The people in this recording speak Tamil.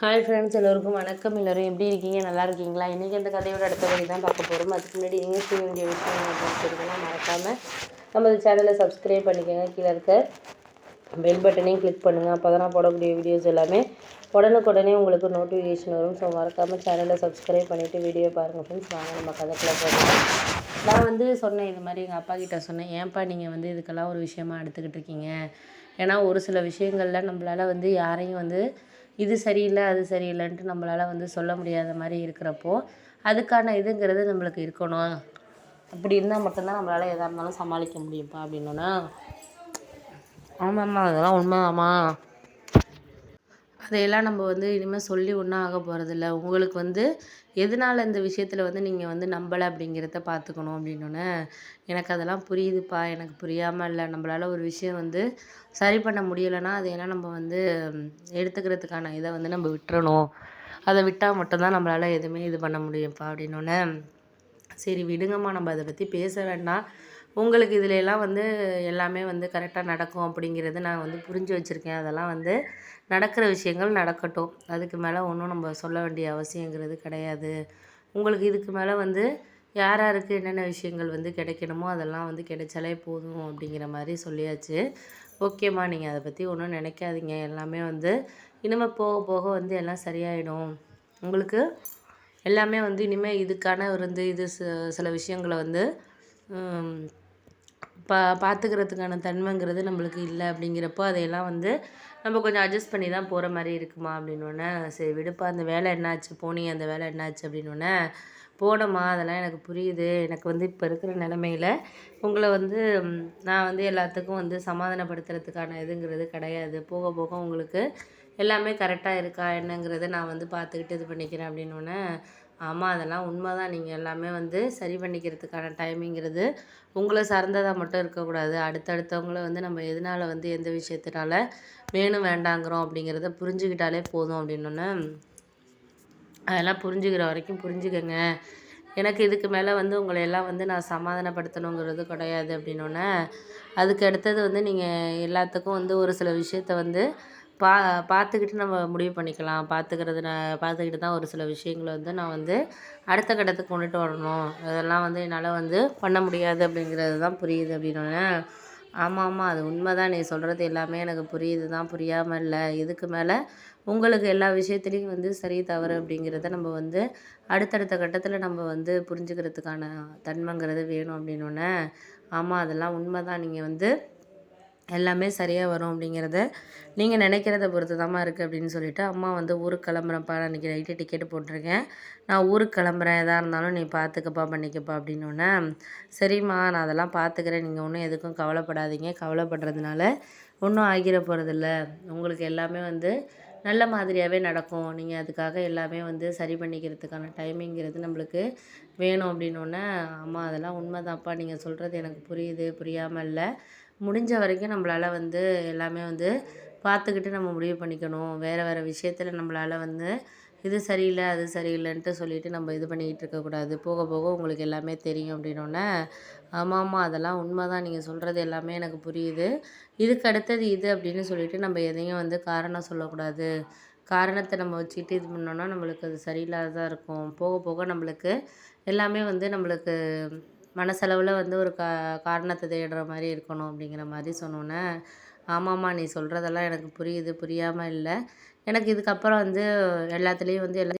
ஹாய் ஃப்ரெண்ட்ஸ், எல்லோருக்கும் வணக்கம். எல்லோரும் எப்படி இருக்கீங்க? நல்லா இருக்கீங்களா? இன்றைக்கி அந்த கதையோட அடுத்த வழி தான் பார்க்க போகிறோம். அதுக்கு முன்னாடி நீங்கள் செய்ய வேண்டிய விஷயம் அப்படின்னு சொல்லிங்கன்னா மறக்காமல் நம்ம சேனலை சப்ஸ்கிரைப் பண்ணிக்கோங்க. கீழே இருக்க பெல் பட்டனையும் கிளிக் பண்ணுங்கள். அப்போ தான் நான் போடக்கூடிய வீடியோஸ் எல்லாமே உடனுக்குடனே உங்களுக்கு நோட்டிஃபிகேஷன் வரும். ஸோ மறக்காமல் சேனலை சப்ஸ்கிரைப் பண்ணிவிட்டு வீடியோ பாருங்கள் ஃப்ரெண்ட்ஸ். வாங்க நம்ம கதைக்குள்ள போகலாம். நான் சொன்னேன், இது மாதிரி எங்கள் அப்பா கிட்ட சொன்னேன், ஏன்ப்பா நீங்கள் இதுக்கெல்லாம் ஒரு விஷயமா எடுத்துக்கிட்டு இருக்கீங்க? ஏன்னா ஒரு சில விஷயங்களில் நம்மளால் யாரையும் இது சரியில்லை அது சரியில்லைன்ட்டு நம்மளால் சொல்ல முடியாத மாதிரி இருக்கிறப்போ அதுக்கான இதுங்கிறது நம்மளுக்கு இருக்கணும். அப்படி இருந்தால் மட்டும்தான் நம்மளால் எதாக இருந்தாலும் சமாளிக்க முடியும்ப்பா அப்படின்னோன்னா, ஆமாம்மா அதெல்லாம் உண்மைதாம்மா, அதையெல்லாம் நம்ம இனிமேல் சொல்லி ஒன்றும் ஆக போகிறதில்ல. உங்களுக்கு எதனால் இந்த விஷயத்தில் நீங்கள் நம்பலை அப்படிங்கிறத பார்த்துக்கணும் அப்படின்னோடனே, எனக்கு அதெல்லாம் புரியுதுப்பா, எனக்கு புரியாமல் இல்லை. நம்மளால் ஒரு விஷயம் சரி பண்ண முடியலைன்னா அதை ஏன்னா நம்ம எடுத்துக்கிறதுக்கான இதை நம்ம விட்டுறணும். அதை விட்டால் மட்டும்தான் நம்மளால் எதுவுமே இது பண்ண முடியும்ப்பா அப்படின்னோடனே, சரி விடுங்கம்மா, நம்ம அதை பற்றி பேச வேண்டாம். உங்களுக்கு இதில் எல்லாம் எல்லாமே கரெக்டாக நடக்கும் அப்படிங்கிறது நான் புரிஞ்சு வச்சுருக்கேன். அதெல்லாம் நடக்கிற விஷயங்கள் நடக்கட்டும். அதுக்கு மேலே ஒன்றும் நம்ம சொல்ல வேண்டிய அவசியங்கிறது கிடையாது. உங்களுக்கு இதுக்கு மேலே யார் யாருக்கு என்னென்ன விஷயங்கள் கிடைக்கணுமோ அதெல்லாம் கிடைச்சாலே போதும் அப்படிங்கிற மாதிரி சொல்லியாச்சு. ஓகேம்மா, நீங்கள் அதை பற்றி ஒன்றும் நினைக்காதீங்க. எல்லாமே இனிமேல் போக போக எல்லாம் சரியாயிடும். உங்களுக்கு எல்லாமே இனிமேல் இதுக்கான இது சில விஷயங்களை பார்த்துக்கிறதுக்கான தன்மைங்கிறது நம்மளுக்கு இல்லை அப்படிங்கிறப்போ அதையெல்லாம் நம்ம கொஞ்சம் அட்ஜஸ்ட் பண்ணி தான் போகிற மாதிரி இருக்குமா அப்படின்னோடனே, சரி விடுப்பா, அந்த வேலை என்னாச்சு போனீங்க, அந்த வேலை என்னாச்சு அப்படின்னோடனே, போனோம்மா அதெல்லாம் எனக்கு புரியுது. எனக்கு இப்போ இருக்கிற நிலமையில் உங்களை நான் எல்லாத்துக்கும் சமாதானப்படுத்துறதுக்கான இதுங்கிறது கிடையாது. போக போக உங்களுக்கு எல்லாமே கரெக்டாக இருக்கா என்னங்கிறத நான் பார்த்துக்கிட்டு இது பண்ணிக்கிறேன் அப்படின்னோடனே, ஆமாம் அதெல்லாம் உண்மை தான். நீங்கள் எல்லாமே சரி பண்ணிக்கிறதுக்கான டைமிங்கிறது உங்களை சார்ந்ததாக மட்டும் இருக்கக்கூடாது. அடுத்தடுத்தவங்கள நம்ம எதனால் எந்த விஷயத்தினால வேணும் வேண்டாங்கிறோம் அப்படிங்கிறத புரிஞ்சுக்கிட்டாலே போதும் அப்படின்னோடனே, அதெல்லாம் புரிஞ்சுக்கிற வரைக்கும் புரிஞ்சுக்கங்க. எனக்கு இதுக்கு மேலே உங்களை எல்லாம் நான் சமாதானப்படுத்தணுங்கிறது கிடையாது அப்படின்னோடனே, அதுக்கு அடுத்தது நீங்கள் எல்லாத்துக்கும் ஒரு சில விஷயத்த பார்த்துக்கிட்டு நம்ம முடிவு பண்ணிக்கலாம். பார்த்துக்கிட்டு தான் ஒரு சில விஷயங்களை நான் அடுத்த கட்டத்துக்கு கொண்டுட்டு வரணும். அதெல்லாம் என்னால் பண்ண முடியாது அப்படிங்கிறது தான் புரியுது அப்படின்னோடனே, ஆமாம் அது உண்மை தான். நீ சொல்கிறது எல்லாமே எனக்கு புரியுது தான், புரியாமல் இல்லை. இதுக்கு மேலே உங்களுக்கு எல்லா விஷயத்துலேயும் சரி தவறு அப்படிங்கிறத நம்ம அடுத்தடுத்த கட்டத்தில் நம்ம புரிஞ்சுக்கிறதுக்கான தன்மைங்கிறது வேணும் அப்படின்னோடனே, ஆமாம் அதெல்லாம் உண்மை தான். நீங்கள் எல்லாமே சரியாக வரும் அப்படிங்கிறத நீங்கள் நினைக்கிறத பொறுத்து தாம்மா இருக்குது அப்படின்னு சொல்லிவிட்டு, அம்மா ஊருக்கு கிளம்புறேன்ப்பா, நான் இன்றைக்கி நைட்டு டிக்கெட்டு போட்டிருக்கேன், நான் ஊருக்கு கிளம்புறேன், எதாக இருந்தாலும் நீ பார்த்துக்கப்பா பண்ணிக்கப்பா அப்படின்னோடனே, சரிம்மா நான் அதெல்லாம் பார்த்துக்கிறேன், நீங்கள் ஒன்றும் எதுக்கும் கவலைப்படாதீங்க, கவலைப்படுறதுனால ஒன்றும் ஆகிட போகிறதில்ல, உங்களுக்கு எல்லாமே நல்ல மாதிரியாகவே நடக்கும். நீங்கள் அதுக்காக எல்லாமே சரி பண்ணிக்கிறதுக்கான டைமிங்கிறது நம்மளுக்கு வேணும் அப்படின்னோடனே, அம்மா அதெல்லாம் உண்மைதான்ப்பா, நீங்கள் சொல்கிறது எனக்கு புரியுது, புரியாமல் இல்லை. முடிஞ்ச வரைக்கும் நம்மளால் எல்லாமே பார்த்துக்கிட்டு நம்ம முடிவு பண்ணிக்கணும். வேறு வேறு விஷயத்தில் நம்மளால் இது சரியில்லை அது சரியில்லைன்ட்டு சொல்லிவிட்டு நம்ம இது பண்ணிக்கிட்டு இருக்கக்கூடாது. போக போக உங்களுக்கு எல்லாமே தெரியும் அப்படின்னோடனே, ஆமாம்மா அதெல்லாம் உண்மை தான். நீங்கள் சொல்கிறது எல்லாமே எனக்கு புரியுது. இதுக்கு அடுத்தது இது அப்படின்னு சொல்லிவிட்டு நம்ம எதையும் காரணம் சொல்லக்கூடாது. காரணத்தை நம்ம வச்சுக்கிட்டு இது பண்ணோன்னா நம்மளுக்கு அது சரியில்லாததாக இருக்கும். போக போக நம்மளுக்கு எல்லாமே நம்மளுக்கு மனசளவில் ஒரு காரணத்தை தேடுற மாதிரி இருக்கணும் அப்படிங்கிற மாதிரி சொன்னோன்னே, ஆமாம்மா நீ சொல்கிறதெல்லாம் எனக்கு புரியுது, புரியாமல் இல்லை. எனக்கு இதுக்கப்புறம் எல்லாத்துலேயும் எல்லா